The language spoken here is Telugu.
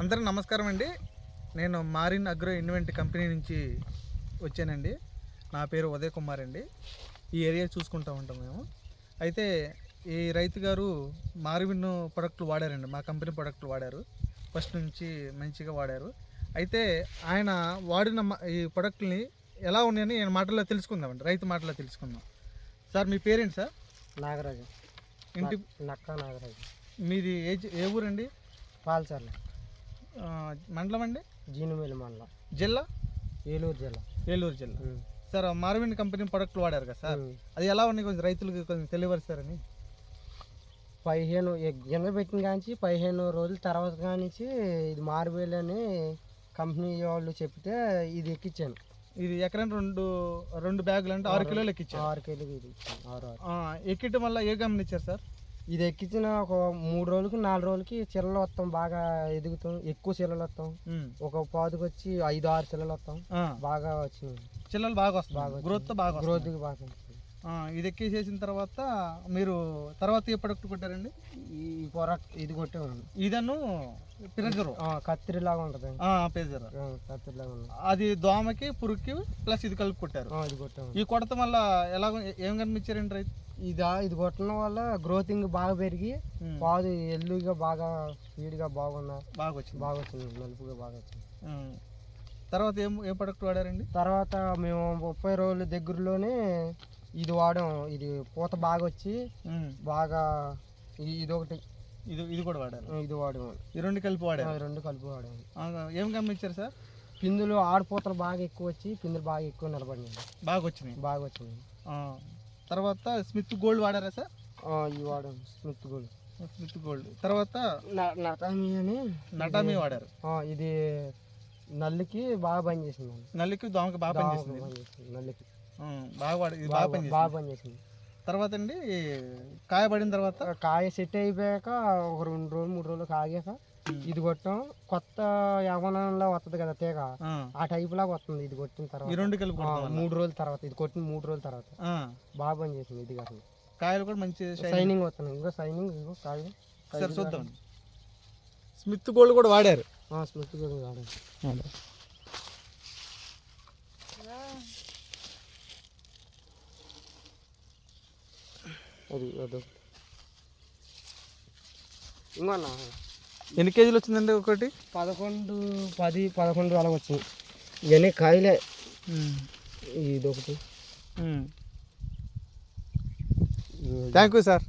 అందరికీ నమస్కారం అండి. నేను మారిన్ అగ్రో ఇన్వెంట్ కంపెనీ నుంచి వచ్చానండి. నా పేరు ఉదయ్ కుమార్ అండి. ఈ ఏరియా చూసుకుంటూ ఉంటాం మేము. అయితే ఈ రైతు గారు మారిన్ ప్రొడక్ట్లు వాడారండి, మా కంపెనీ ప్రొడక్ట్లు వాడారు. ఫస్ట్ నుంచి మంచిగా వాడారు. అయితే ఆయన వాడిన ఈ ప్రొడక్ట్ని ఎలా ఉన్నాయని నేను మాటల్లో తెలుసుకుందామండి, రైతు మాటల్లో తెలుసుకుందాం. సార్ మీ పేరేంటి సార్? నాగరాజు. ఇంటి నక్క నాగరాజు. మీది ఏ ఊరండి? పాల్చర్ల మండలం అండి? జీనుమేలి మండలం. జిల్లా? ఏలూరు జిల్లా. ఏలూరు జిల్లా. సార్ మారిన్ కంపెనీ ప్రొడక్ట్లు వాడారు కదా సార్, అది ఎలా ఉన్నాయి కొంచెం రైతులకు కొంచెం తెలియపరుస్తారని. 15 గింజ పెట్టిన కాంచి 15 రోజుల తర్వాత కానించి ఇది మారువేలు అని కంపెనీ వాళ్ళు చెప్తే ఇది ఎక్కించాను. ఇది ఎకరానికి రెండు బ్యాగులు అంటే 6 కిలోలు ఎక్కించారు. 6 కిలోలు ఇది 6. ఎక్కించడం వల్ల ఏ గమని ఇచ్చారు సార్? ఇది ఎక్కించిన ఒక 3 రోజులకి 4 రోజులకి చిల్లలు వస్తాం, బాగా ఎదుగుతాం, ఎక్కువ చిల్లలు వస్తాం. ఒక పాదుకు వచ్చి 5-6 చిల్లలు వస్తాం, బాగా వచ్చినాయి. చిల్లలు బాగా వస్తాయి, గ్రోత్ బాగా బాగా. ఇది ఎక్కేసేసిన తర్వాత మీరు తర్వాత ఏ ప్రొడక్ట్ కొట్టారండి? ఈ ప్రొడక్ట్ ఇది కొట్టాము. ఇదను ప్రెజర్ కత్తిరిలాగా ఉంటుంది. ప్రెజర్ కత్తిరిలాగా ఉంటుంది. అది దోమకి పురుగుకి ప్లస్ ఇది కలిపి కొట్టారు. ఇది కొట్టాము. ఈ కొడత వల్ల ఎలా ఏం కనిపించారండి రైతు? ఇది కొట్టడం వల్ల గ్రోతింగ్ బాగా పెరిగి పాదు ఎల్లుగా బాగా స్పీడ్గా బాగా వచ్చింది, నలుపుగా బాగా వచ్చింది. తర్వాత ఏ ప్రొడక్ట్ వాడారండి? తర్వాత మేము 30 రోజుల దగ్గరలోనే ఇది వాడాం. ఇది పూత బాగా వచ్చి బాగా ఇదొకటి ఇది కూడా వాడారు. ఇది వాడాము. ఈ రెండు కలిపి వాడాము. ఏం గమనించారు సార్? పిందులు ఆడపూతలు బాగా ఎక్కువ వచ్చి పిందులు బాగా ఎక్కువ నిలబడినాయి, బాగా వచ్చినాయి. తర్వాత స్మిత్ గోల్డ్ వాడారా సార్? ఇవి వాడాము. స్మిత్ గోల్డ్ తర్వాత నటామీ వాడారు. ఇది నల్లికి బాగా పనిచేసింది. నల్లికి దోమకి బాగా పనిచేసింది. నల్లికి బాగా పనిచేసింది. తర్వాత అండి కాయబడిన తర్వాత కాయ సెట్ అయిపోయాక ఒక 2 రోజులు 3 రోజులు కాగాక ఇది కొట్టాం. కొత్త యవనంలో వస్తుంది కదా తీగ, ఆ టైప్ లాగా వస్తుంది. ఇది కొట్టిన తర్వాత 3 రోజుల తర్వాత, ఇది కొట్టిన 3 రోజుల తర్వాత బాగా పనిచేసింది. ఇది కాదు, కాయలు కూడా మంచి షైనింగ్ వస్తుంది. ఇంకో షైనింగ్, ఇంకో కాయ చూద్దాం. స్మిత్ గోల్డ్ కూడా వాడారు. స్మిత్ గోల్డ్ వాడారు. ఇంకన్నా ఎన్ని కేజీలు వచ్చిందండి ఒకటి? 10-11 అలా వచ్చింది. ఇవన్నీ కాయలే. ఇదొకటి. Thank you sir.